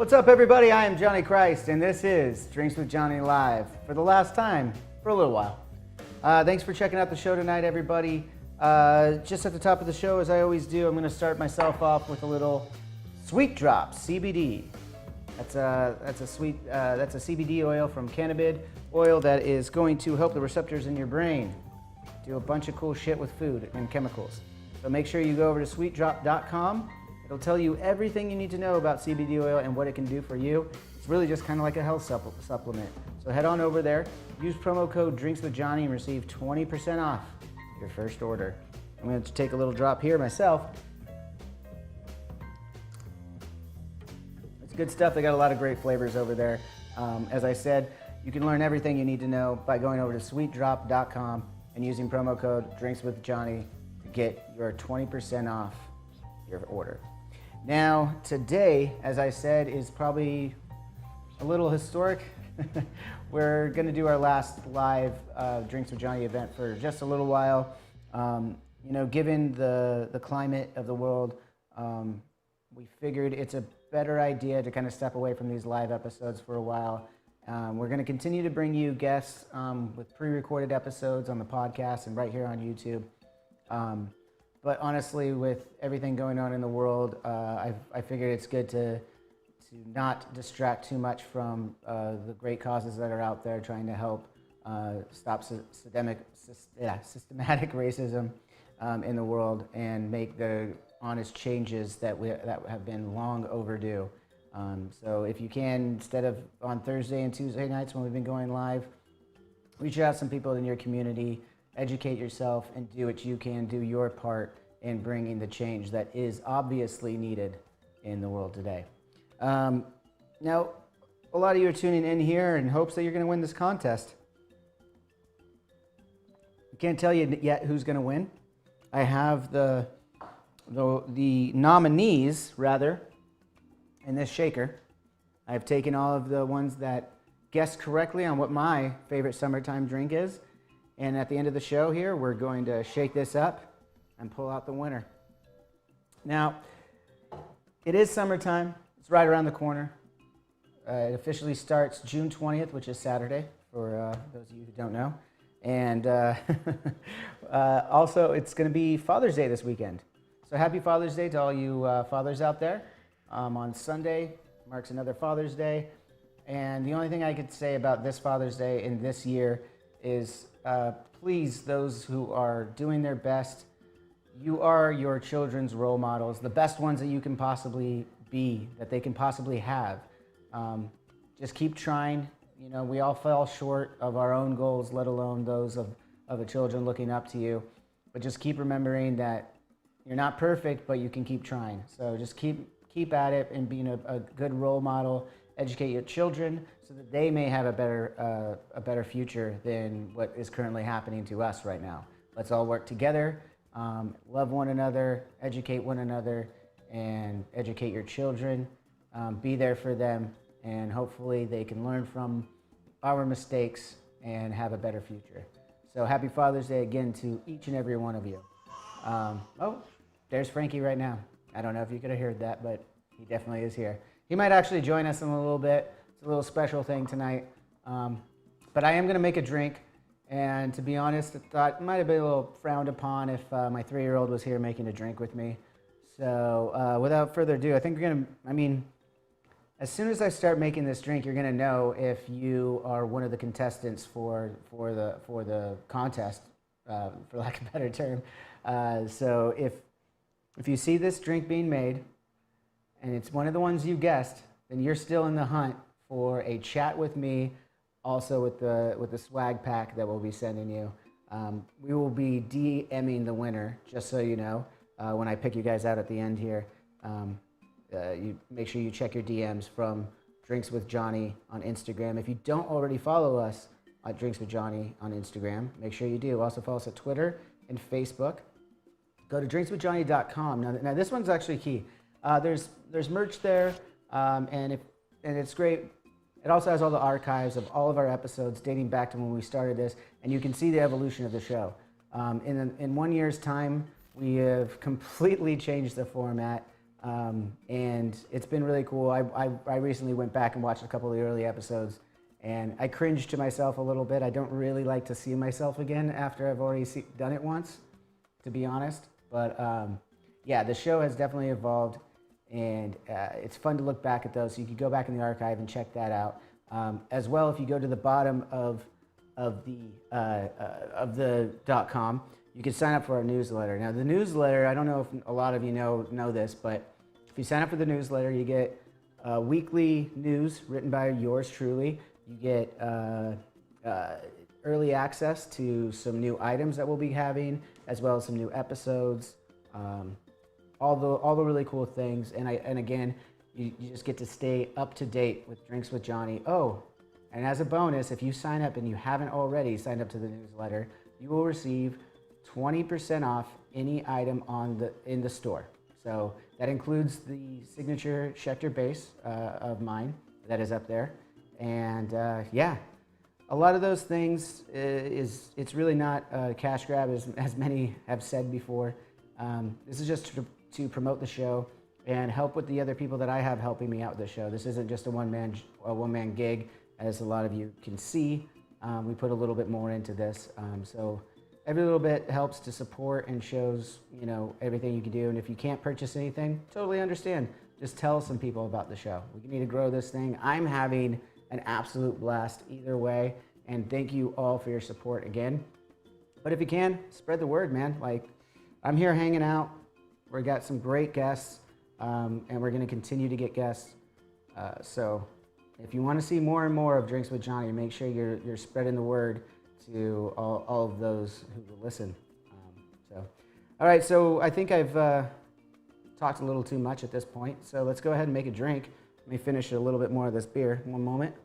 What's up, everybody? I am Johnny Christ, and this is Drinks with Johnny Live for the last time for a little while. Thanks for checking out the show tonight, everybody. Just at the top of the show, as I always do, I'm going to start myself off with a little Sweet Drop CBD. That's a CBD oil from cannabis oil that is going to help the receptors in your brain do a bunch of cool shit with food and chemicals. So make sure you go over to sweetdrop.com. It'll tell you everything you need to know about CBD oil and what it can do for you. It's really just kind of like a health supplement. So head on over there, use promo code DrinksWithJohnny and receive 20% off your first order. I'm going to take a little drop here myself. It's good stuff. They got a lot of great flavors over there. As I said, you can learn everything you need to know by going over to sweetdrop.com and using promo code DrinksWithJohnny to get your 20% off your order. Now, today, as I said, is probably a little historic. We're going to do our last live Drinks with Johnny event for just a little while. Given the climate of the world, we figured it's a better idea to kind of step away from these live episodes for a while. We're going to continue to bring you guests with pre-recorded episodes on the podcast and right here on YouTube. But honestly, with everything going on in the world, I figured it's good to not distract too much from the great causes that are out there trying to help stop systematic racism in the world and make the honest changes that have been long overdue. So if you can, instead of on Thursday and Tuesday nights when we've been going live, reach out to some people in your community, educate yourself, and do what you can, do your part in bringing the change that is obviously needed in the world today. Now, a lot of you are tuning in here in hopes that you're going to win this contest. I can't tell you yet who's going to win. I have the nominees, rather, in this shaker. I've taken all of the ones that guessed correctly on what my favorite summertime drink is. And at the end of the show here, we're going to shake this up and pull out the winner. Now, it is summertime. It's right around the corner. It officially starts June 20th, which is Saturday, for those of you who don't know. And also, it's going to be Father's Day this weekend. So happy Father's Day to all you fathers out there. On Sunday marks another Father's Day. And the only thing I could say about this Father's Day in this year is please, those who are doing their best, you are your children's role models, the best ones that you can possibly be, that they can possibly have. Just keep trying. You know, we all fall short of our own goals, let alone those of the children looking up to you. But just keep remembering that you're not perfect, but you can keep trying. So just keep at it and being a good role model. Educate your children so that they may have a better future than what is currently happening to us right now. Let's all work together, love one another, educate one another, and educate your children. Be there for them, and hopefully they can learn from our mistakes and have a better future. So happy Father's Day again to each and every one of you. There's Frankie right now. I don't know if you could have heard that, but he definitely is here. He might actually join us in a little bit. It's a little special thing tonight. But I am going to make a drink. And to be honest, I thought it might have been a little frowned upon if my 3-year-old was here making a drink with me. So without further ado, I think as soon as I start making this drink, you're going to know if you are one of the contestants for the contest, for lack of a better term. So if you see this drink being made, and it's one of the ones you guessed, then you're still in the hunt for a chat with me, also with the swag pack that we'll be sending you. We will be DMing the winner, just so you know, when I pick you guys out at the end here. You make sure you check your DMs from Drinks with Johnny on Instagram. If you don't already follow us at Drinks with Johnny on Instagram, make sure you do. Also follow us at Twitter and Facebook. Go to drinkswithjohnny.com. Now this one's actually key. There's merch there, and it's great. It also has all the archives of all of our episodes dating back to when we started this, and you can see the evolution of the show. In 1 year's time, we have completely changed the format. And it's been really cool. I recently went back and watched a couple of the early episodes, and I cringed to myself a little bit. I don't really like to see myself again after I've already done it once, to be honest. But yeah, the show has definitely evolved, and it's fun to look back at those. So you can go back in the archive and check that out. As well, if you go to the bottom of the .com, you can sign up for our newsletter. Now, the newsletter, I don't know if a lot of you know this, but if you sign up for the newsletter, you get weekly news written by yours truly. You get early access to some new items that we'll be having, as well as some new episodes, all the really cool things. And again, you just get to stay up to date with Drinks with Johnny. Oh, and as a bonus, if you sign up and you haven't already signed up to the newsletter, you will receive 20% off any item in the store. So that includes the signature Schecter bass of mine that is up there. And yeah, a lot of those things it's really not a cash grab, as many have said before. This is just to promote the show and help with the other people that I have helping me out with the show. This isn't just a one-man gig, as a lot of you can see. We put a little bit more into this. So every little bit helps to support and shows, everything you can do. And if you can't purchase anything, totally understand. Just tell some people about the show. We need to grow this thing. I'm having an absolute blast either way. And thank you all for your support again. But if you can, spread the word, man. Like, I'm here hanging out. We've got some great guests, and we're going to continue to get guests. So if you want to see more and more of Drinks with Johnny, make sure you're spreading the word to all of those who will listen. All right, so I think I've talked a little too much at this point, so let's go ahead and make a drink. Let me finish a little bit more of this beer. One moment.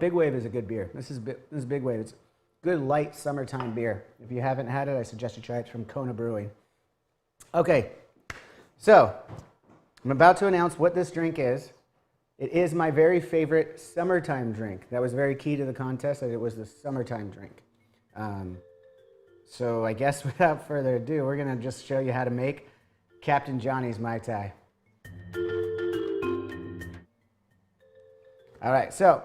Big Wave is a good beer. This is Big Wave. It's good, light summertime beer. If you haven't had it, I suggest you try it. It's from Kona Brewing. Okay, so I'm about to announce what this drink is. It is my very favorite summertime drink. That was very key to the contest, that it was the summertime drink. So I guess without further ado, we're going to just show you how to make Captain Johnny's Mai Tai. All right, so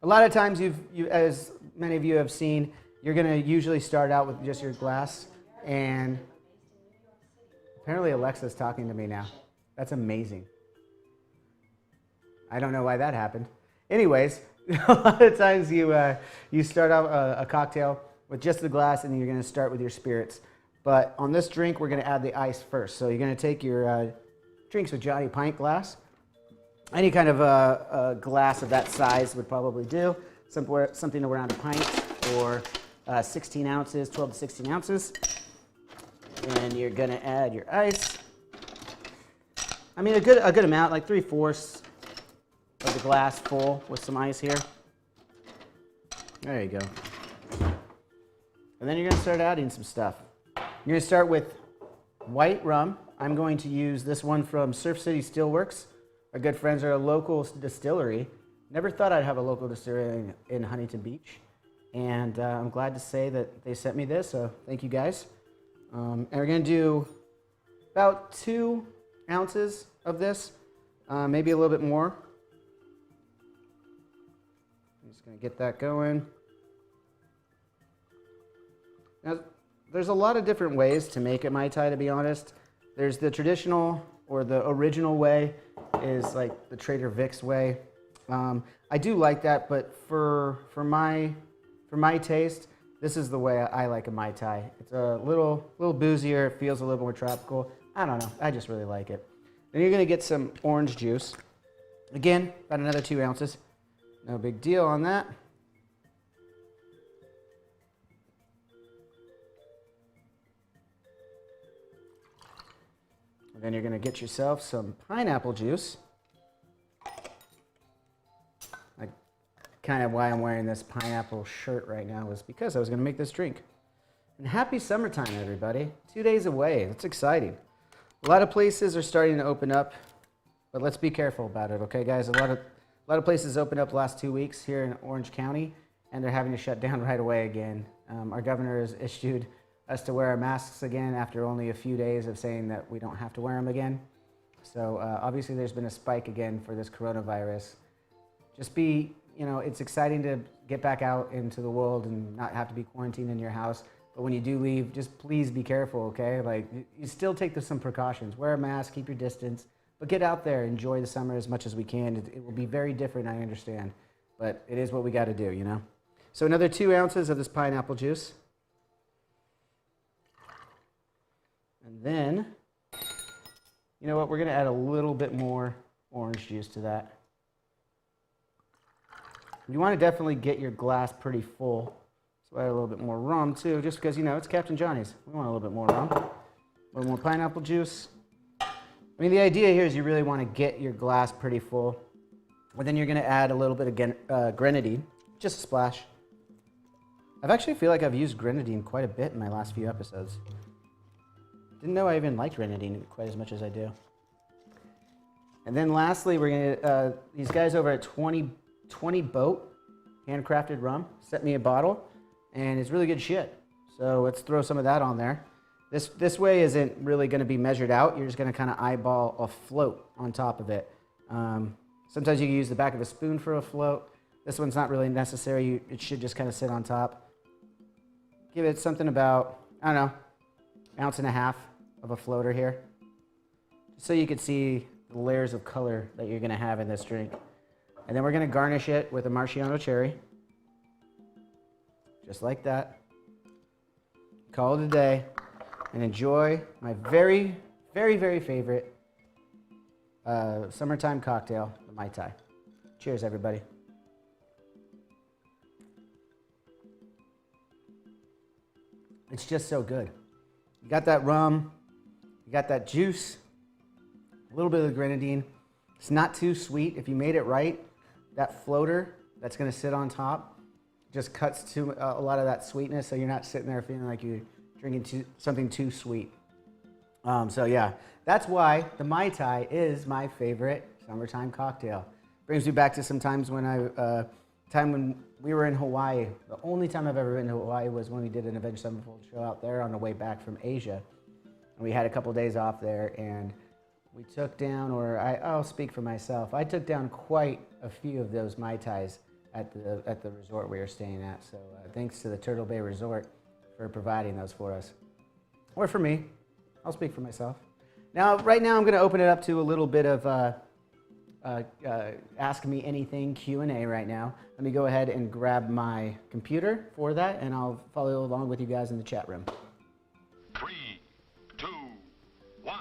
a lot of times, as many of you have seen, you're going to usually start out with just your glass. And apparently Alexa's talking to me now. That's amazing. I don't know why that happened. Anyways, a lot of times you start out a cocktail with just the glass, and you're going to start with your spirits. But on this drink, we're going to add the ice first. So you're going to take your Drinks with Johnny pint glass. Any kind of a glass of that size would probably do. Something around a pint, or 16 ounces, 12 to 16 ounces. And you're going to add your ice. I mean, a good amount, like 3/4 of the glass full with some ice here. There you go. And then you're going to start adding some stuff. You're going to start with white rum. I'm going to use this one from Surf City Steelworks. Our good friends are a local distillery. Never thought I'd have a local distillery in Huntington Beach. And I'm glad to say that they sent me this, so thank you guys. And we're going to do about 2 ounces of this, maybe a little bit more. I'm just going to get that going. Now, there's a lot of different ways to make a Mai Tai, to be honest. There's the traditional, or the original way, is like the Trader Vic's way. I do like that, but for my taste, this is the way I like a Mai Tai. It's a little boozier, it feels a little more tropical. I don't know, I just really like it. Then you're gonna get some orange juice. Again, about another 2 ounces. No big deal on that. And then you're gonna get yourself some pineapple juice. Kind of why I'm wearing this pineapple shirt right now is because I was going to make this drink. And happy summertime, everybody. 2 days away. That's exciting. A lot of places are starting to open up, but let's be careful about it, okay, guys? A lot of places opened up the last 2 weeks here in Orange County, and they're having to shut down right away again. Our governor has issued us to wear our masks again after only a few days of saying that we don't have to wear them again. So obviously there's been a spike again for this coronavirus. Just it's exciting to get back out into the world and not have to be quarantined in your house. But when you do leave, just please be careful, okay? Like, you still take some precautions. Wear a mask, keep your distance, but get out there, enjoy the summer as much as we can. It will be very different, I understand, but it is what we got to do, you know? So another 2 ounces of this pineapple juice. And then, you know what? We're going to add a little bit more orange juice to that. You want to definitely get your glass pretty full. So add a little bit more rum too, just because, it's Captain Johnny's. We want a little bit more rum. A little more pineapple juice. I mean, the idea here is you really want to get your glass pretty full. And then you're going to add a little bit of grenadine, just a splash. I actually feel like I've used grenadine quite a bit in my last few episodes. Didn't know I even liked grenadine quite as much as I do. And then lastly, we're going to, these guys over at 20 Boat, handcrafted rum, sent me a bottle. And it's really good shit. So let's throw some of that on there. This way isn't really going to be measured out. You're just going to kind of eyeball a float on top of it. Sometimes you can use the back of a spoon for a float. This one's not really necessary. It should just kind of sit on top. Give it something about, I don't know, 1.5 ounces of a floater here. Just so you can see the layers of color that you're going to have in this drink. And then we're going to garnish it with a Marciano cherry. Just like that. Call it a day and enjoy my very, very, very favorite summertime cocktail, the Mai Tai. Cheers, everybody. It's just so good. You got that rum, you got that juice, a little bit of the grenadine. It's not too sweet. If you made it right, that floater that's going to sit on top just cuts to a lot of that sweetness, so you're not sitting there feeling like you're drinking something too sweet. So yeah, that's why the Mai Tai is my favorite summertime cocktail. Brings me back to some times when when we were in Hawaii. The only time I've ever been to Hawaii was when we did an Avenged Sevenfold show out there on the way back from Asia. And we had a couple days off there, and we took down, I'll speak for myself, I took down quite a few of those Mai Tais at the resort we were staying at. So thanks to the Turtle Bay Resort for providing those for us. Or for me. I'll speak for myself. Now, right now I'm going to open it up to a little bit of Ask Me Anything Q&A right now. Let me go ahead and grab my computer for that, and I'll follow along with you guys in the chat room. 3, 2, 1.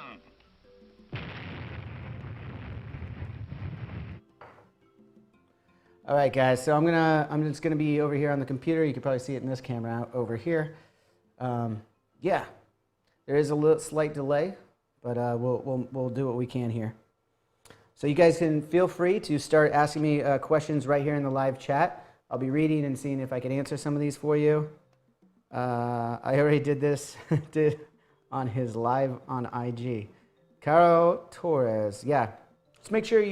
All right, guys. So I'm just gonna be over here on the computer. You can probably see it in this camera over here. Yeah, there is a little slight delay, but we'll do what we can here. So you guys can feel free to start asking me questions right here in the live chat. I'll be reading and seeing if I can answer some of these for you. I already did this on his live on IG. Caro Torres, yeah. Just make sure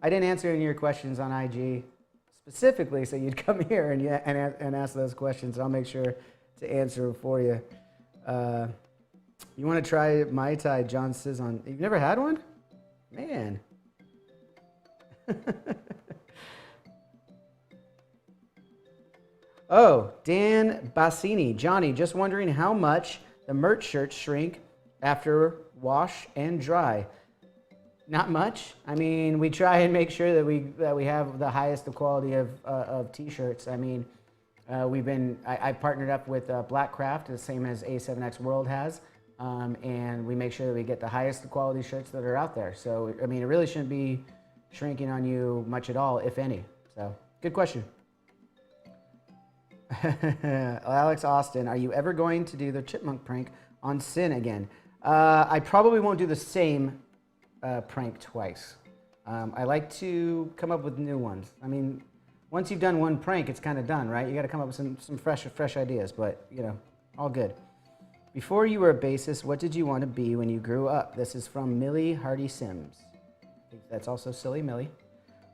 I didn't answer any of your questions on IG specifically, so you'd come here and ask those questions. I'll make sure to answer them for you. You want to try Mai Tai, John Cizon? You've never had one? Man. Oh, Dan Bassini. Johnny, just wondering how much the merch shirts shrink after wash and dry. Not much. I mean, we try and make sure that we have the highest quality of t-shirts. I mean, I partnered up with Blackcraft, the same as A7X World has, and we make sure that we get the highest quality shirts that are out there. So, I mean, it really shouldn't be shrinking on you much at all, if any. So, good question. Alex Austin, are you ever going to do the chipmunk prank on Sin again? I probably won't do the same prank twice. I like to come up with new ones. I mean, once you've done one prank, it's kind of done, right? You got to come up with some fresh ideas, but, you know, all good. Before you were a bassist, what did you want to be when you grew up? This is from Millie Hardy Sims. I think that's also Silly Millie.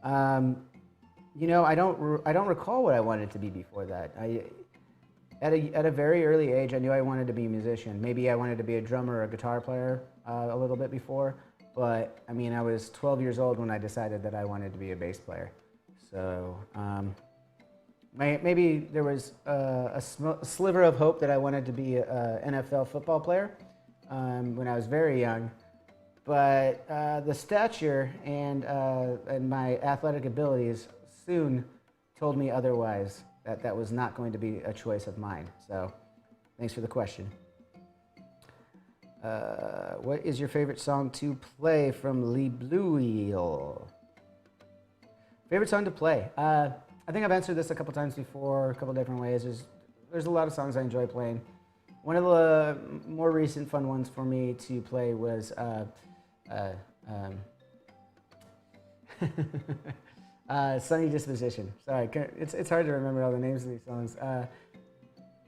You know, I don't recall what I wanted to be before that. At a very early age, I knew I wanted to be a musician. Maybe I wanted to be a drummer or a guitar player a little bit before, but I mean, I was 12 years old when I decided that I wanted to be a bass player. So maybe there was a sliver of hope that I wanted to be an NFL football player when I was very young, but the stature and my athletic abilities soon told me otherwise. That was not going to be a choice of mine. So, thanks for the question. What is your favorite song to play from Le Blue? Favorite song to play? I think I've answered this a couple times before, a couple different ways. There's a lot of songs I enjoy playing. One of the more recent fun ones for me to play was Sunny Disposition. Sorry, it's hard to remember all the names of these songs.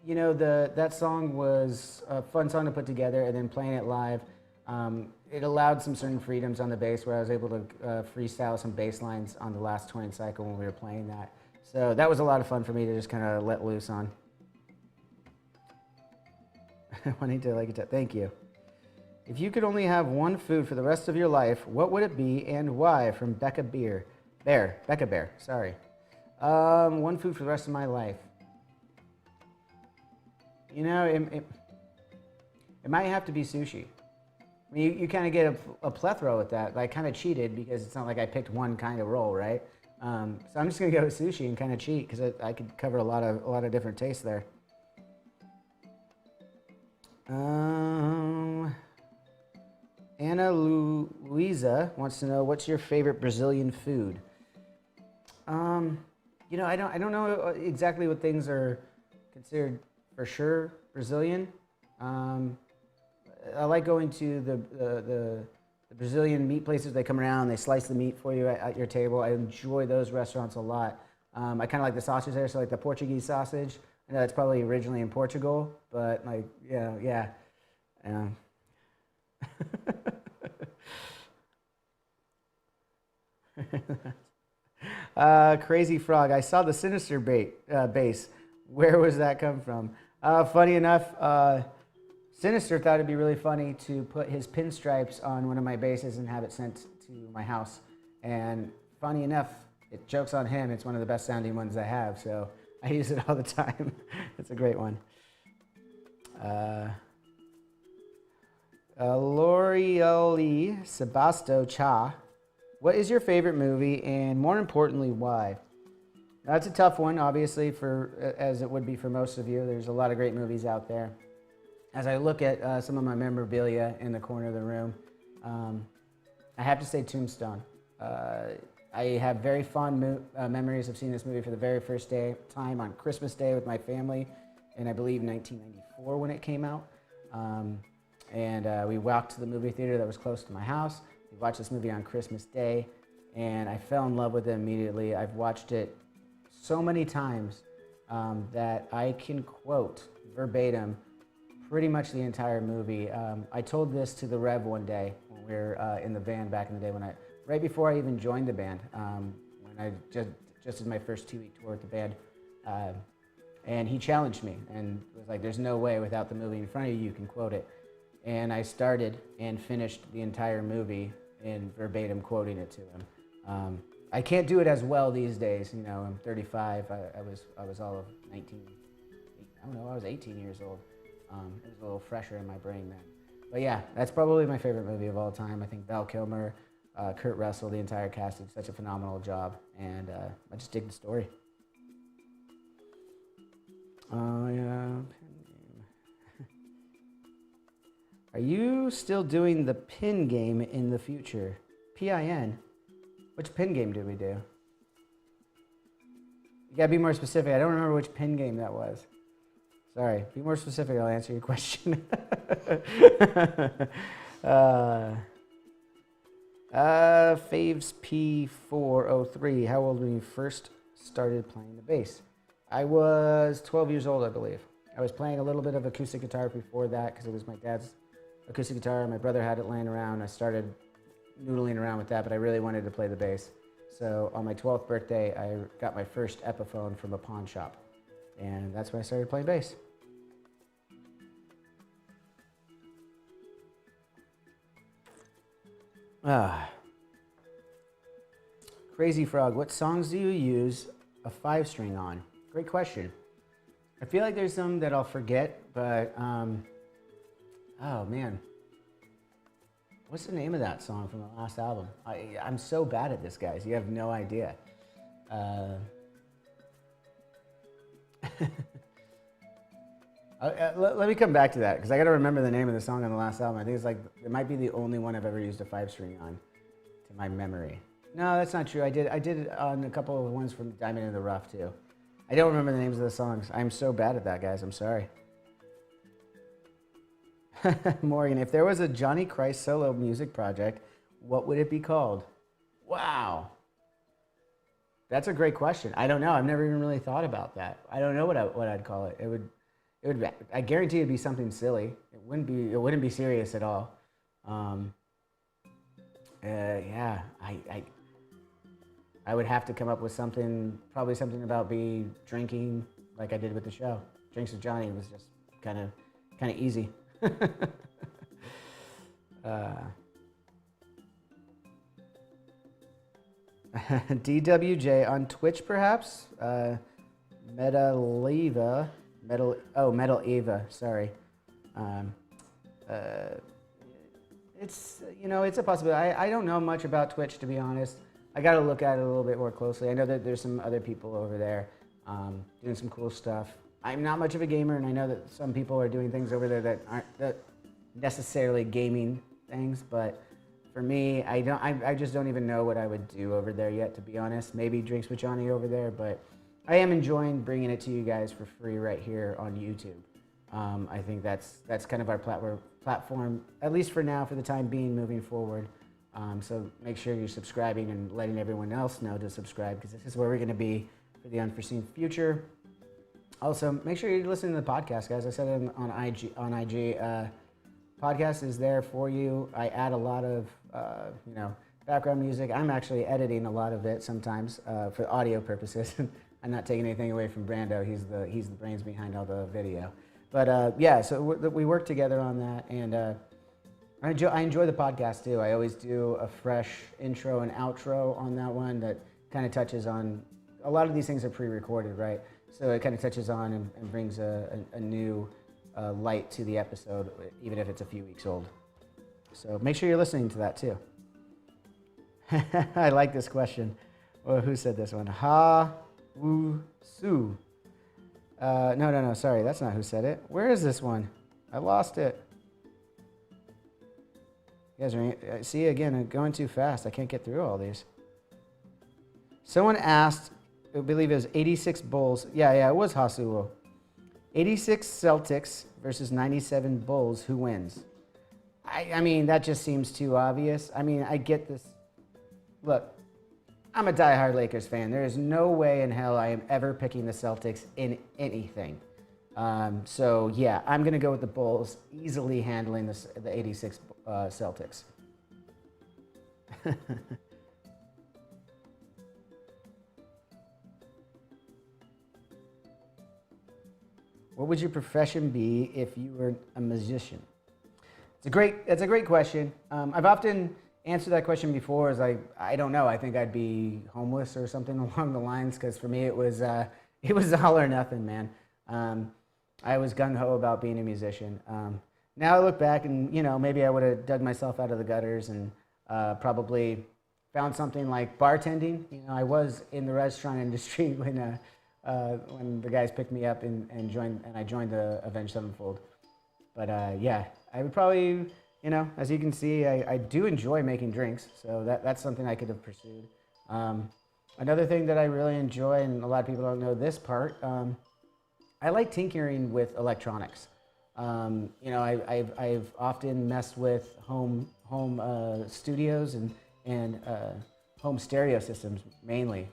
You know, that song was a fun song to put together, and then playing it live, it allowed some certain freedoms on the bass where I was able to freestyle some bass lines on the last 20 cycle when we were playing that. So that was a lot of fun for me to just kind of let loose on. Wanting to like it. Thank you. If you could only have one food for the rest of your life, what would it be and why? From Becca Bear, sorry. One food for the rest of my life. You know, it might have to be sushi. I mean, you kind of get a plethora with that. I kind of cheated because it's not like I picked one kind of roll, right? So I'm just gonna go with sushi and kind of cheat because I could cover a lot of different tastes there. Ana Luisa wants to know, what's your favorite Brazilian food? You know, I don't know exactly what things are considered for sure Brazilian. I like going to the Brazilian meat places. They come around, they slice the meat for you at your table. I enjoy those restaurants a lot. I kind of like the sausage there, so like the Portuguese sausage. I know it's probably originally in Portugal, but like, yeah. Crazy Frog. I saw the Sinister bass. Where was that come from? Funny enough, Sinister thought it'd be really funny to put his pinstripes on one of my basses and have it sent to my house. And funny enough, it jokes on him. It's one of the best sounding ones I have, so I use it all the time. It's a great one. L'Oreal Sebasto Cha. What is your favorite movie, and more importantly, why? That's a tough one, obviously, as it would be for most of you. There's a lot of great movies out there. As I look at some of my memorabilia in the corner of the room, I have to say Tombstone. I have very fond memories of seeing this movie for the very first time on Christmas Day with my family, in I believe 1994 when it came out. And we walked to the movie theater that was close to my house. We watched this movie on Christmas Day, and I fell in love with it immediately. I've watched it so many times that I can quote verbatim pretty much the entire movie. I told this to the Rev one day when we were in the band back in the day, right before I even joined the band, when I just did my first 2-week tour with the band. And he challenged me and was like, there's no way without the movie in front of you can quote it. And I started and finished the entire movie in verbatim quoting it to him. I can't do it as well these days. You know, I'm 35. I was all of 19. I don't know. I was 18 years old. It was a little fresher in my brain then. But yeah, that's probably my favorite movie of all time. I think Val Kilmer, Kurt Russell, the entire cast did such a phenomenal job, and I just dig the story. Yeah. Are you still doing the pin game in the future? PIN? Which pin game did we do? You gotta be more specific. I don't remember which pin game that was. Sorry, be more specific, I'll answer your question. Faves P403, how old when you first started playing the bass? I was 12 years old, I believe. I was playing a little bit of acoustic guitar before that because it was my dad's acoustic guitar. My brother had it laying around. I started noodling around with that, but I really wanted to play the bass. So on my 12th birthday, I got my first Epiphone from a pawn shop. And that's when I started playing bass. Crazy Frog, what songs do you use a 5-string on? Great question. I feel like there's some that I'll forget, but oh man, what's the name of that song from the last album? I'm so bad at this, guys. You have no idea. Let me come back to that because I got to remember the name of the song on the last album. I think it's like it might be the only one I've ever used a 5-string on, to my memory. No, that's not true. I did it on a couple of ones from Diamond in the Rough too. I don't remember the names of the songs. I'm so bad at that, guys. I'm sorry. Morgan, if there was a Johnny Christ solo music project, what would it be called? Wow. That's a great question. I don't know. I've never even really thought about that. I don't know what I'd call it. It would be, I guarantee it'd be something silly. It wouldn't be serious at all. Yeah, I would have to come up with something, probably something about drinking, like I did with the show. Drinks with Johnny was just kind of easy. DWJ on Twitch, perhaps. Metal Eva. Sorry. It's it's a possibility. I don't know much about Twitch, to be honest. I got to look at it a little bit more closely. I know that there's some other people over there doing some cool stuff. I'm not much of a gamer, and I know that some people are doing things over there that aren't necessarily gaming things. But for me, I just don't even know what I would do over there yet, to be honest. Maybe Drinks with Johnny over there, but I am enjoying bringing it to you guys for free right here on YouTube. I think that's kind of our platform, at least for now, for the time being, moving forward. So make sure you're subscribing and letting everyone else know to subscribe, because this is where we're going to be for the unforeseen future. Also, make sure you're listening to the podcast, guys. I said it on IG. Podcast is there for you. I add a lot of background music. I'm actually editing a lot of it sometimes for audio purposes. I'm not taking anything away from Brando. He's the brains behind all the video. But yeah, so we work together on that, and I enjoy the podcast too. I always do a fresh intro and outro on that one that kind of touches on, a lot of these things are pre-recorded, right? So it kind of touches on and brings a new light to the episode, even if it's a few weeks old. So make sure you're listening to that too. I like this question. Well, who said this one? Ha-woo-su. No, sorry, that's not who said it. Where is this one? I lost it. You guys are, see, again, I'm going too fast. I can't get through all these. Someone asked, I believe it was 86 Bulls. Yeah, it was Hasuo. 86 Celtics versus 97 Bulls. Who wins? I mean, that just seems too obvious. I mean, I get this. Look, I'm a diehard Lakers fan. There is no way in hell I am ever picking the Celtics in anything. So, yeah, I'm going to go with the Bulls, easily handling the 86 Celtics. What would your profession be if you were a musician? It's a great question. I've often answered that question before as I don't know. I think I'd be homeless or something along the lines, because for me it was all or nothing, man. I was gung-ho about being a musician. Now I look back and, maybe I would have dug myself out of the gutters and probably found something like bartending. I was in the restaurant industry when the guys picked me up and I joined the Avenged Sevenfold. But yeah, I would probably, as you can see, I do enjoy making drinks, so that's something I could have pursued. Another thing that I really enjoy, and a lot of people don't know this part, I like tinkering with electronics. I've often messed with home studios and home stereo systems mainly.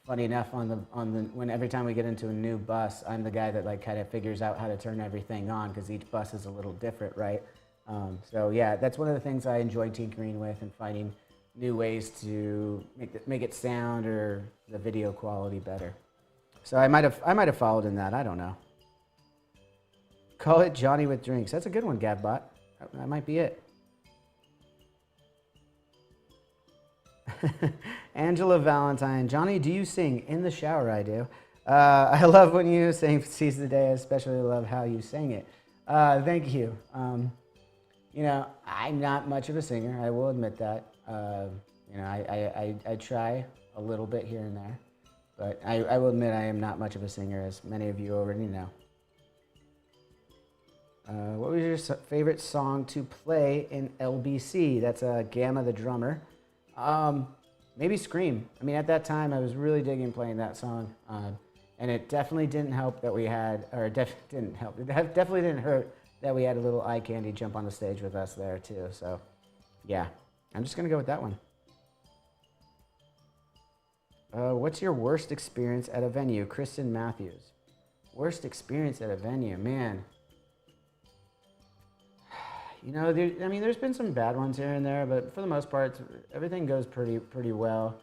Funny enough, when every time we get into a new bus, I'm the guy that kind of figures out how to turn everything on, because each bus is a little different, right? So yeah, that's one of the things I enjoy tinkering with, and finding new ways to make it sound or the video quality better. So I might have followed in that. I don't know. Call it Johnny with drinks. That's a good one, Gavbot. That might be it. Angela Valentine. Johnny, do you sing? In the shower, I do. I love when you sing Seize the Day. I especially love how you sang it. Thank you. You know, I'm not much of a singer. I will admit that. You know, I try a little bit here and there. But I will admit I am not much of a singer, as many of you already know. What was your favorite song to play in LBC? That's Gamma the drummer. Maybe Scream. I mean, at that time, I was really digging playing that song. And it definitely didn't help that we had, or didn't help. It definitely didn't hurt that we had a little eye candy jump on the stage with us there, too. So, yeah, I'm just going to go with that one. What's your worst experience at a venue? Kristen Matthews. Worst experience at a venue, man. You know, there's been some bad ones here and there, but for the most part, everything goes pretty well.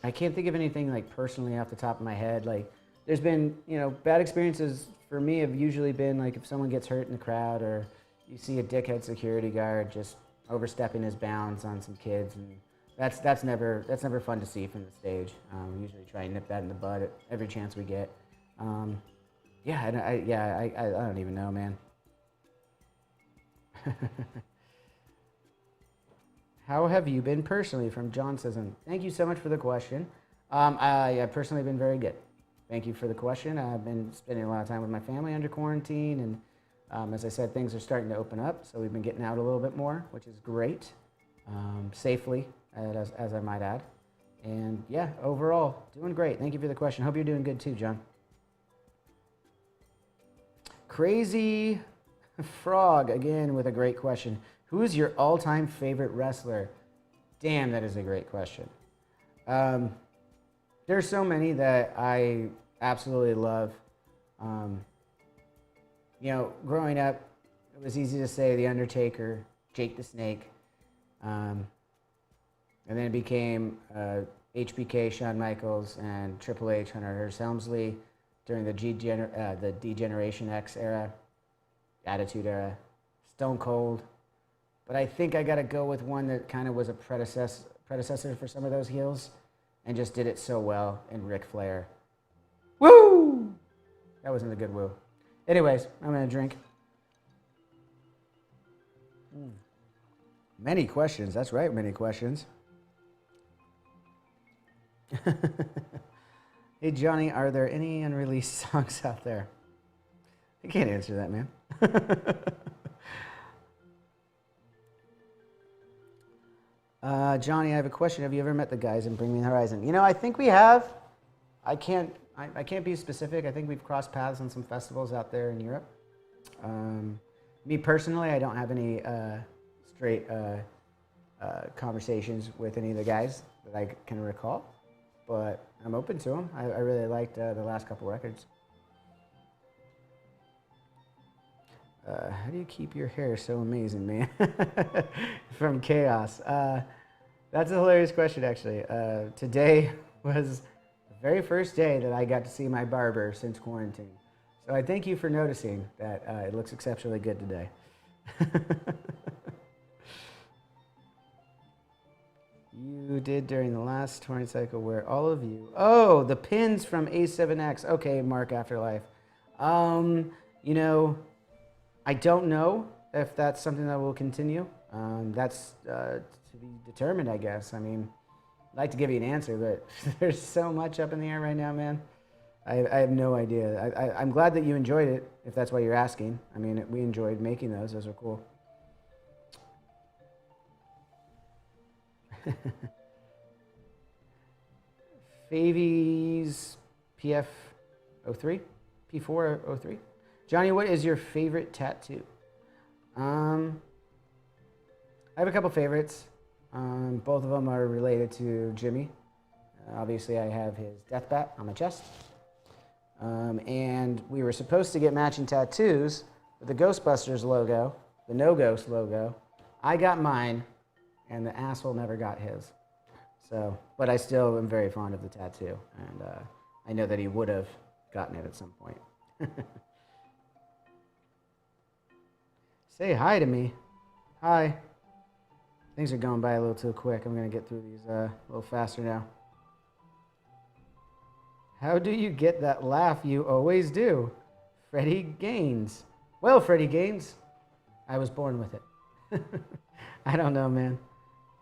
I can't think of anything like personally off the top of my head. Like, there's been, you know, bad experiences for me have usually been like if someone gets hurt in the crowd, or you see a dickhead security guard just overstepping his bounds on some kids, and that's never fun to see from the stage. We usually try and nip that in the bud at every chance we get. Yeah, I don't even know, man. How have you been personally? From John Sisson. Thank you so much for the question. I personally been very good. Thank you for the question. I've been spending a lot of time with my family under quarantine, and as I said, things are starting to open up, so we've been getting out a little bit more, which is great. Safely, as I might add. And yeah, overall, doing great. Thank you for the question. Hope you're doing good too, John. Crazy Frog, again, with a great question. Who is your all-time favorite wrestler? Damn, that is a great question. There's so many that I absolutely love. You know, growing up, it was easy to say The Undertaker, Jake the Snake, and then it became HBK, Shawn Michaels, and Triple H, Hunter Hearst Helmsley during the D-Generation X era, Attitude Era, Stone Cold. But I think I got to go with one that kind of was a predecessor for some of those heels and just did it so well in Ric Flair. Woo! That wasn't a good woo. Anyways, I'm going to drink. Many questions. That's right, many questions. Hey, Johnny, are there any unreleased songs out there? I can't answer that, man. Johnny, I have a question. Have you ever met the guys in Bring Me the Horizon? You know, I think we have. I can't be specific. I think we've crossed paths on some festivals out there in Europe. Me personally, I don't have any straight conversations with any of the guys that I can recall, but I'm open to them. I really liked the last couple records. How do you keep your hair so amazing, man? From Chaos. That's a hilarious question, actually. Today was the very first day that I got to see my barber since quarantine. So I thank you for noticing that it looks exceptionally good today. You did during the last touring cycle where all of you... Oh, the pins from A7X. Okay, Mark Afterlife. You know, I don't know if that's something that will continue. That's to be determined, I guess. I mean, I'd like to give you an answer, but there's so much up in the air right now, man. I have no idea. I'm glad that you enjoyed it, if that's what you're asking. I mean, we enjoyed making those. Those are cool. Favies PF03? P403? Johnny, what is your favorite tattoo? I have a couple favorites. Both of them are related to Jimmy. Obviously, I have his death bat on my chest. And we were supposed to get matching tattoos with the Ghostbusters logo, the No Ghost logo. I got mine, and the asshole never got his. So, but I still am very fond of the tattoo, and I know that he would have gotten it at some point. Say hi to me. Hi. Things are going by a little too quick. I'm going to get through these a little faster now. How do you get that laugh you always do? Freddie Gaines. Well, Freddie Gaines, I was born with it. I don't know, man.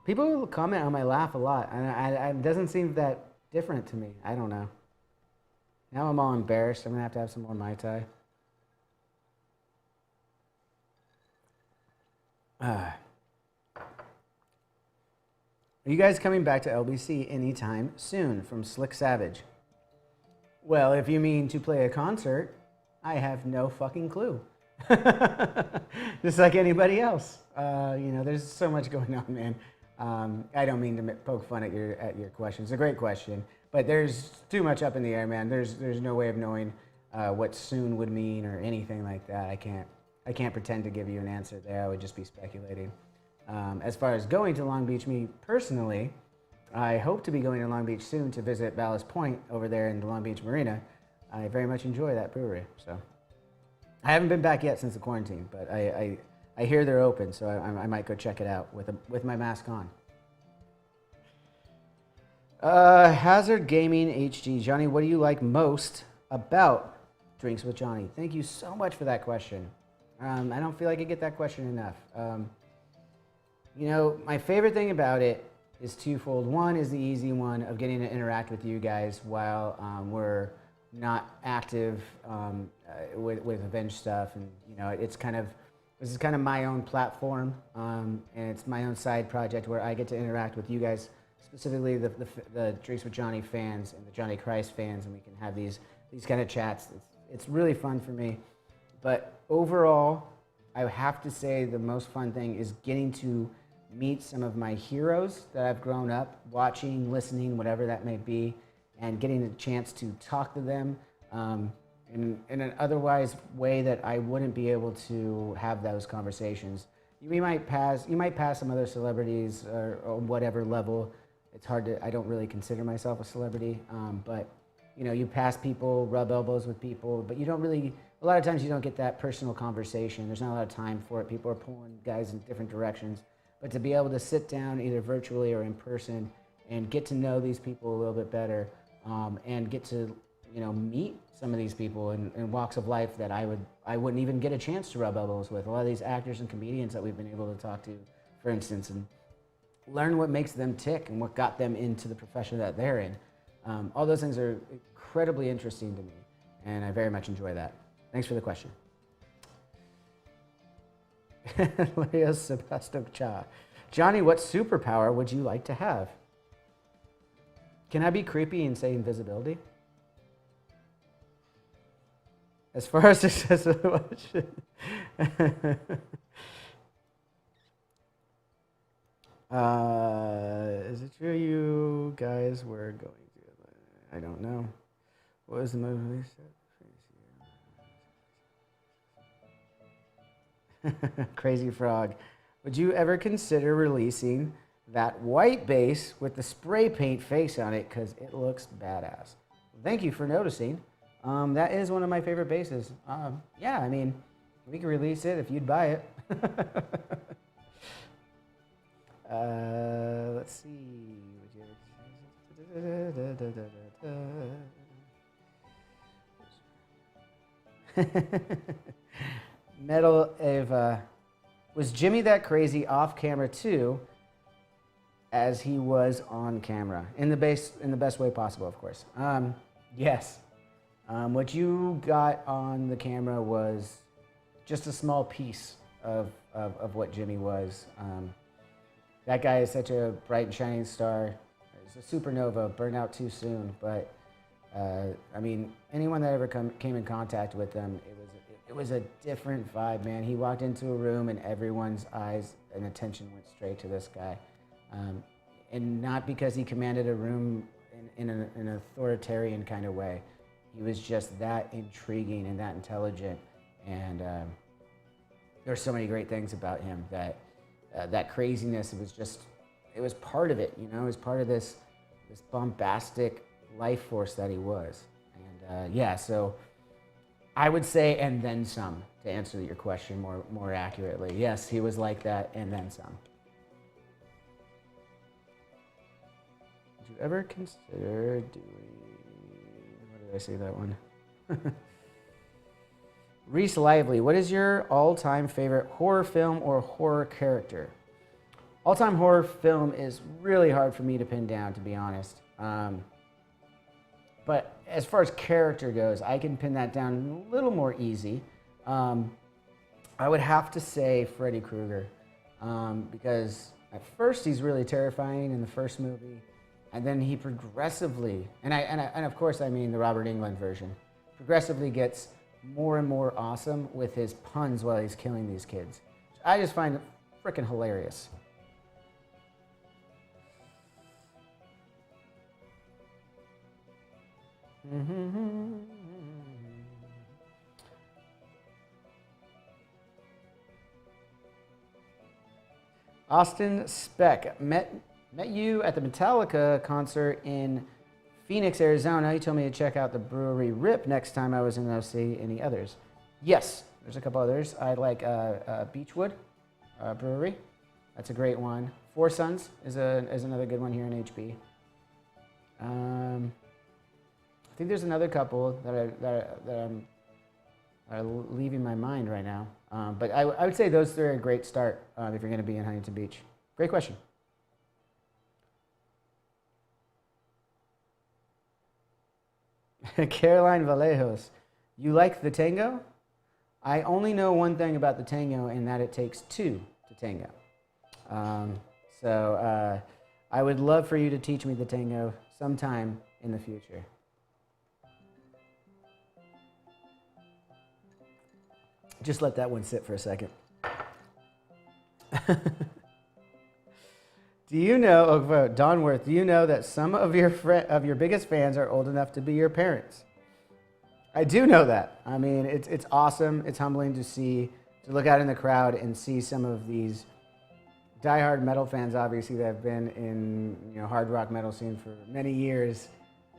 People comment on my laugh a lot, and it doesn't seem that different to me. I don't know. Now I'm all embarrassed. I'm going to have some more Mai Tai. Are you guys coming back to LBC anytime soon? From Slick Savage. Well, if you mean to play a concert, I have no fucking clue. Just like anybody else. There's so much going on, man. I don't mean to poke fun at your question. It's a great question, but there's too much up in the air, man. There's no way of knowing what soon would mean or anything like that. I can't pretend to give you an answer there. I would just be speculating. As far as going to Long Beach, me personally, I hope to be going to Long Beach soon to visit Ballast Point over there in the Long Beach Marina. I very much enjoy that brewery. So I haven't been back yet since the quarantine, but I hear they're open, so I might go check it out with my mask on. Hazard Gaming HD. Johnny, what do you like most about Drinks with Johnny? Thank you so much for that question. I don't feel like I get that question enough. My favorite thing about it is twofold. One is the easy one of getting to interact with you guys while we're not active with Avenge stuff, and this is kind of my own platform, and it's my own side project where I get to interact with you guys, specifically the Drinks with Johnny fans and the Johnny Christ fans, and we can have these kind of chats. It's really fun for me. But overall, I have to say the most fun thing is getting to meet some of my heroes that I've grown up watching, listening, whatever that may be, and getting a chance to talk to them in an otherwise way that I wouldn't be able to have those conversations. You might pass some other celebrities or whatever level. It's hard to, I don't really consider myself a celebrity, but you pass people, rub elbows with people, but you don't really, a lot of times you don't get that personal conversation. There's not a lot of time for it. People are pulling guys in different directions. But to be able to sit down either virtually or in person and get to know these people a little bit better, and get to meet some of these people in walks of life that I wouldn't even get a chance to rub elbows with. A lot of these actors and comedians that we've been able to talk to, for instance, and learn what makes them tick and what got them into the profession that they're in. All those things are incredibly interesting to me, and I very much enjoy that. Thanks for the question. Leo Sebastok Cha. Johnny, what superpower would you like to have? Can I be creepy and say invisibility? As far as accessible, is it true you guys were going to? I don't know. What was the movie? Crazy Frog. Would you ever consider releasing that white base with the spray paint face on it? Because it looks badass. Thank you for noticing. That is one of my favorite bases. Yeah, I mean, we can release it if you'd buy it. Let's see. Metal Ava. Was Jimmy that crazy off camera too, as he was on camera? In the best way possible, of course. Yes. What you got on the camera was just a small piece of what Jimmy was. That guy is such a bright and shining star. He's a supernova, burned out too soon. But I mean, anyone that ever came in contact with him, it was a different vibe, man. He walked into a room and everyone's eyes and attention went straight to this guy. And not because he commanded a room in an authoritarian kind of way. He was just that intriguing and that intelligent. And there's so many great things about him that that craziness, it was part of it, it was part of this this bombastic life force that he was. And yeah, so I would say, and then some, to answer your question more accurately. Yes, he was like that, and then some. Did you ever consider doing... What did I say that one? Reese Lively, what is your all-time favorite horror film or horror character? All-time horror film is really hard for me to pin down, to be honest. But as far as character goes, I can pin that down a little more easy. I would have to say Freddy Krueger, because at first he's really terrifying in the first movie, and then he progressively, and of course I mean the Robert Englund version, progressively gets more and more awesome with his puns while he's killing these kids. I just find it freaking hilarious. Austin Speck, met you at the Metallica concert in Phoenix, Arizona. He told me to check out the brewery Rip next time I was in OC. Any others? Yes, there's a couple others. I like Beechwood Brewery. That's a great one. Four Sons is another good one here in HB. I think there's another couple that are leaving my mind right now. But I would say those three are a great start if you're going to be in Huntington Beach. Great question. Caroline Vallejos, you like the tango? I only know one thing about the tango, and that it takes two to tango. So I would love for you to teach me the tango sometime in the future. Just let that one sit for a second. Do you know, Don Worth, do you know that some of your biggest fans are old enough to be your parents? I do know that. I mean, it's awesome. It's humbling to look out in the crowd and see some of these diehard metal fans, obviously, that have been in hard rock metal scene for many years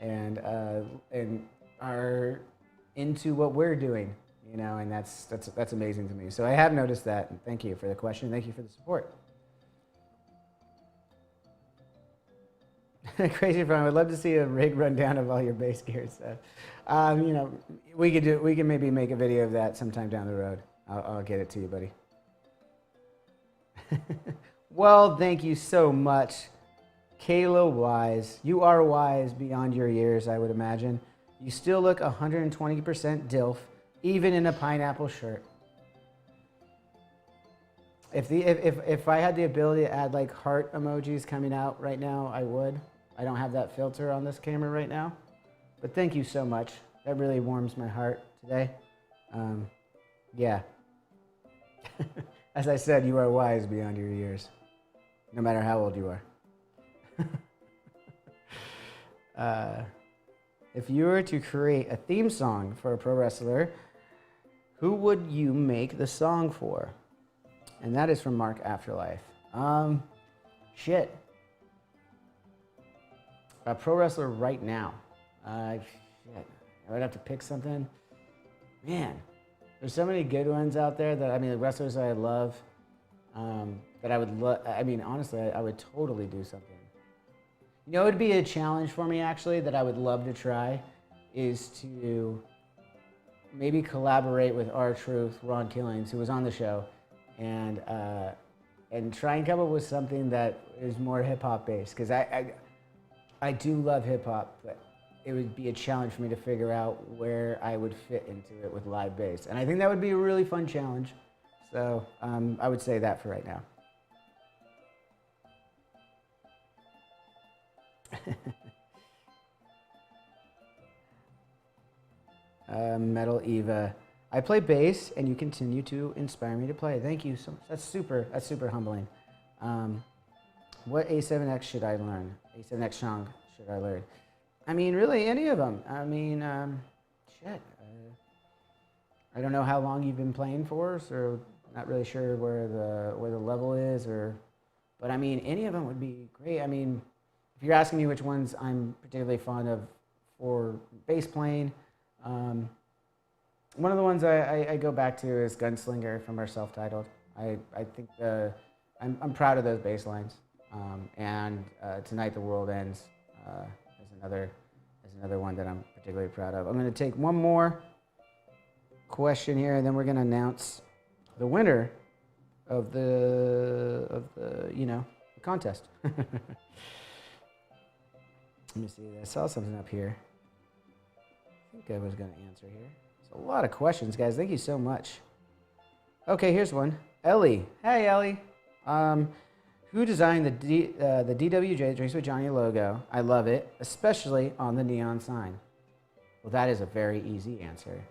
and are into what we're doing. And that's amazing to me. So I have noticed that. And thank you for the question. Thank you for the support. Crazy Front, I would love to see a rig rundown of all your bass gear stuff. We can maybe make a video of that sometime down the road. I'll get it to you, buddy. Well, thank you so much, Kayla Wise. You are wise beyond your years, I would imagine. You still look 120% DILF, even in a pineapple shirt. If I had the ability to add like heart emojis coming out right now, I would. I don't have that filter on this camera right now. But thank you so much. That really warms my heart today. Yeah. As I said, you are wise beyond your years, no matter how old you are. If you were to create a theme song for a pro wrestler, who would you make the song for? And that is from Mark Afterlife. Shit. A pro wrestler right now. Shit. I would have to pick something. Man, there's so many good ones out there that, the wrestlers that I love, that I would honestly, I would totally do something. It would be a challenge for me, actually, that I would love to try, is to maybe collaborate with R-Truth, Ron Killings, who was on the show, and try and come up with something that is more hip-hop based, because I do love hip-hop, but it would be a challenge for me to figure out where I would fit into it with live bass, and I think that would be a really fun challenge. So I would say that for right now. Metal Eva, I play bass, and you continue to inspire me to play. Thank you so much. That's super humbling. What A7X should I learn? A7X song should I learn? Really any of them. Shit. I don't know how long you've been playing for, so not really sure where the level is, but any of them would be great. if you're asking me which ones I'm particularly fond of for bass playing, one of the ones I go back to is Gunslinger from our self-titled. I think I'm proud of those bass lines. And Tonight the World Ends is another one that I'm particularly proud of. I'm going to take one more question here, and then we're going to announce the winner of the contest. Let me see. I saw something up here. I think I was going to answer here. There's a lot of questions, guys. Thank you so much. Okay, here's one. Ellie. Hey, Ellie. Who designed the DWJ Drinks with Johnny logo? I love it, especially on the neon sign. Well, that is a very easy answer.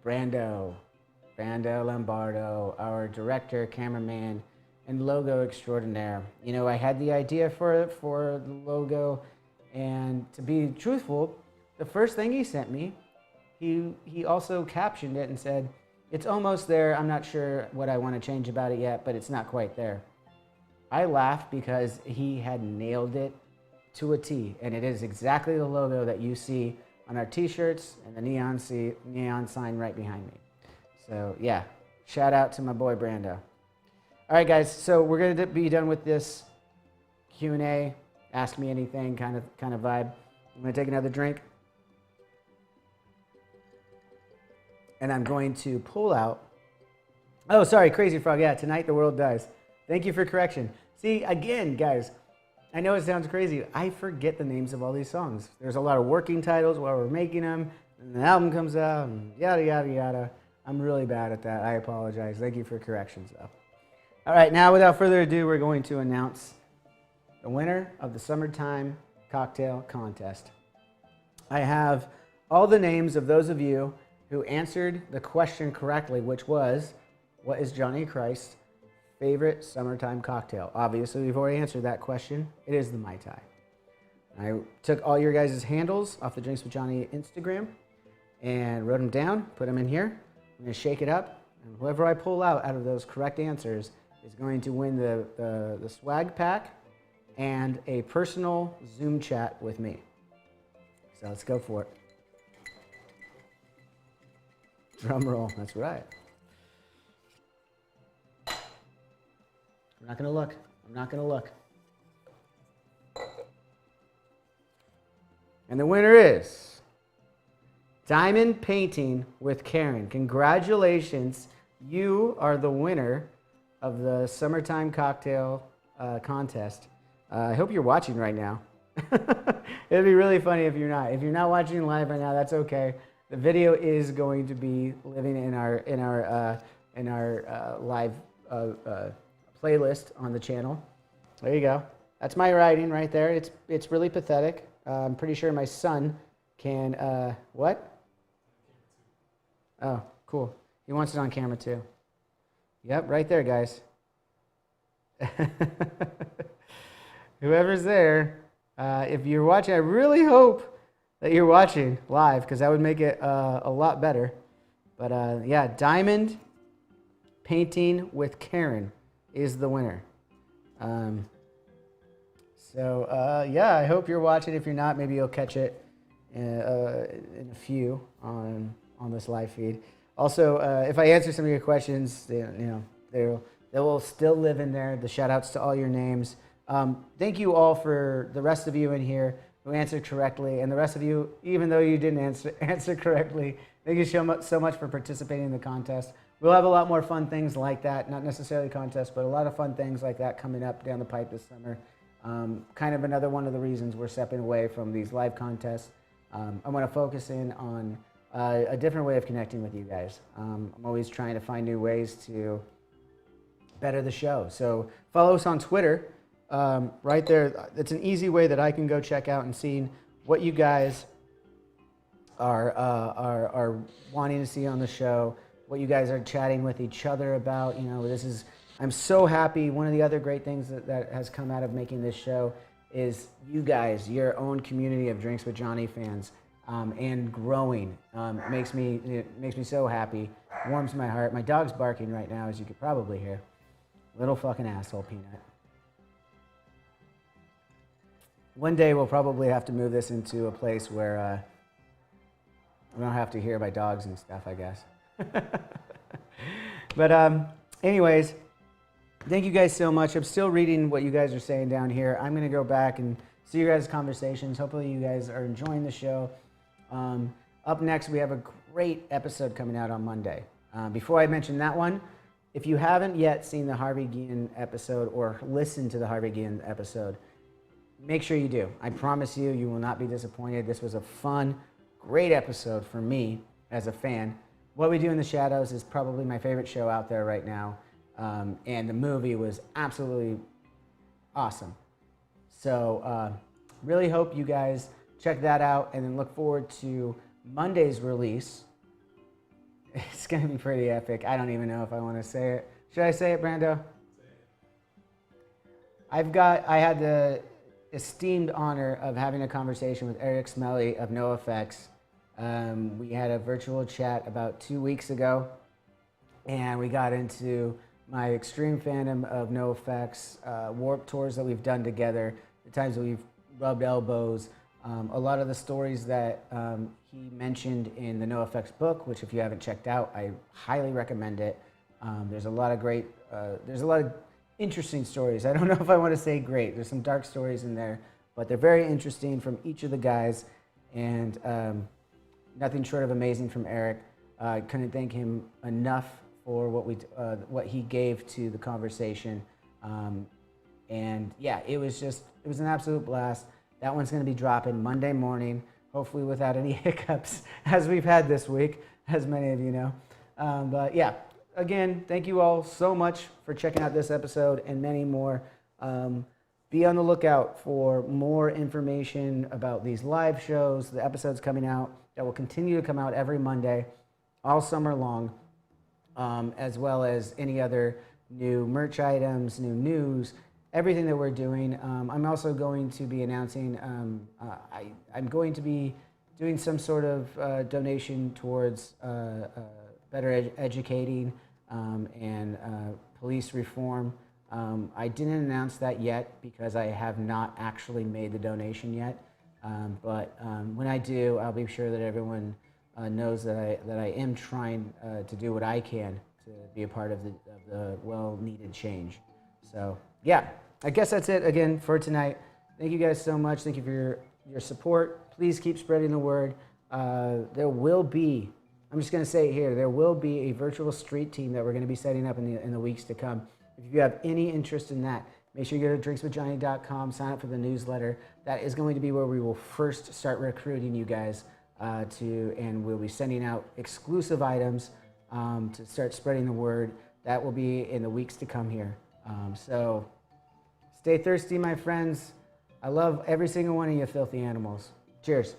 Brando Lombardo, our director, cameraman, and logo extraordinaire. You know, I had the idea for the logo, and to be truthful, the first thing he sent me, he also captioned it and said, "It's almost there. I'm not sure what I want to change about it yet, but it's not quite there." I laughed because he had nailed it to a T, and it is exactly the logo that you see on our t-shirts and the neon sign right behind me. So yeah, shout out to my boy Brando. All right, guys, so we're going to be done with this Q&A, ask me anything kind of vibe. I'm going to take another drink, and I'm going to pull out. Oh, sorry, Crazy Frog. Yeah, Tonight the World Dies. Thank you for correction. See, again, guys, I know it sounds crazy. I forget the names of all these songs. There's a lot of working titles while we're making them, and the album comes out, and yada, yada, yada. I'm really bad at that. I apologize. Thank you for corrections, though. All right, now, without further ado, we're going to announce the winner of the Summertime Cocktail Contest. I have all the names of those of you who answered the question correctly, which was, what is Johnny Christ's favorite summertime cocktail? Obviously, we've already answered that question. It is the Mai Tai. I took all your guys' handles off the Drinks with Johnny Instagram and wrote them down, put them in here. I'm going to shake it up, and whoever I pull out of those correct answers is going to win the swag pack and a personal Zoom chat with me. So let's go for it. Drum roll, that's right. I'm not going to look. I'm not going to look. And the winner is Diamond Painting with Karen. Congratulations. You are the winner of the Summertime Cocktail Contest. I hope you're watching right now. It'd be really funny if you're not. If you're not watching live right now, that's okay. The video is going to be living in our live playlist on the channel. There you go. That's my writing right there. It's really pathetic. I'm pretty sure my son can. What? Oh, cool. He wants it on camera too. Yep, right there, guys. Whoever's there, if you're watching, I really hope that you're watching live, because that would make it a lot better. But yeah, Diamond Painting with Karen is the winner. Yeah, I hope you're watching. If you're not, maybe you'll catch it in a few on this live feed. Also, if I answer some of your questions, they will still live in there. The shout outs to all your names. Thank you all for the rest of you in here who answered correctly, and the rest of you, even though you didn't answer correctly, thank you so much for participating in the contest. We'll have a lot more fun things like that, not necessarily contests, but a lot of fun things like that coming up down the pipe this summer. Kind of another one of the reasons we're stepping away from these live contests. I want to focus in on a different way of connecting with you guys. I'm always trying to find new ways to better the show. So follow us on Twitter. Right there, it's an easy way that I can go check out and see what you guys are wanting to see on the show, what you guys are chatting with each other about. I'm so happy. One of the other great things that has come out of making this show is you guys, your own community of Drinks with Johnny fans, and growing. It makes me so happy. Warms my heart. My dog's barking right now, as you could probably hear. Little fucking asshole, Peanut. one day we'll probably have to move this into a place where we don't have to hear my dogs and stuff, I guess. But anyways, thank you guys so much. I'm still reading what you guys are saying down here. I'm going to go back and see your guys' conversations. Hopefully you guys are enjoying the show. Up next, we have a great episode coming out on Monday. Before I mention that one, if you haven't yet seen the Harvey Guillen episode or listened to the Harvey Guillen episode, make sure you do. I promise you, you will not be disappointed. This was a fun, great episode for me as a fan. What We Do in the Shadows is probably my favorite show out there right now. And the movie was absolutely awesome. So really hope you guys check that out and then look forward to Monday's release. It's going to be pretty epic. I don't even know if I want to say it. Should I say it, Brando? I had the esteemed honor of having a conversation with Eric Smelly of NoFX. We had a virtual chat about 2 weeks ago, and we got into my extreme fandom of NoFX, warp tours that we've done together, the times that we've rubbed elbows, a lot of the stories that he mentioned in the NoFX book, which if you haven't checked out, I highly recommend it. There's a lot of interesting stories. I don't know if I want to say great. There's some dark stories in there, but they're very interesting from each of the guys, and nothing short of amazing from Eric. I couldn't thank him enough for what he gave to the conversation. And yeah, it was an absolute blast. That one's going to be dropping Monday morning, hopefully without any hiccups as we've had this week, as many of you know. But yeah, again, thank you all so much for checking out this episode and many more. Be on the lookout for more information about these live shows, the episodes coming out that will continue to come out every Monday, all summer long, as well as any other new merch items, new news, everything that we're doing. I'm also going to be announcing, I'm going to be doing some sort of donation towards better educating and police reform. I didn't announce that yet because I have not actually made the donation yet. But when I do, I'll be sure that everyone knows that I am trying to do what I can to be a part of the well-needed change. So yeah, I guess that's it again for tonight. Thank you guys so much. Thank you for your support. Please keep spreading the word. There will be, I'm just going to say it here, there will be a virtual street team that we're going to be setting up in the weeks to come. If you have any interest in that, make sure you go to drinkswithjohnny.com, sign up for the newsletter. That is going to be where we will first start recruiting you guys and we'll be sending out exclusive items to start spreading the word. That will be in the weeks to come here. So stay thirsty, my friends. I love every single one of you filthy animals. Cheers.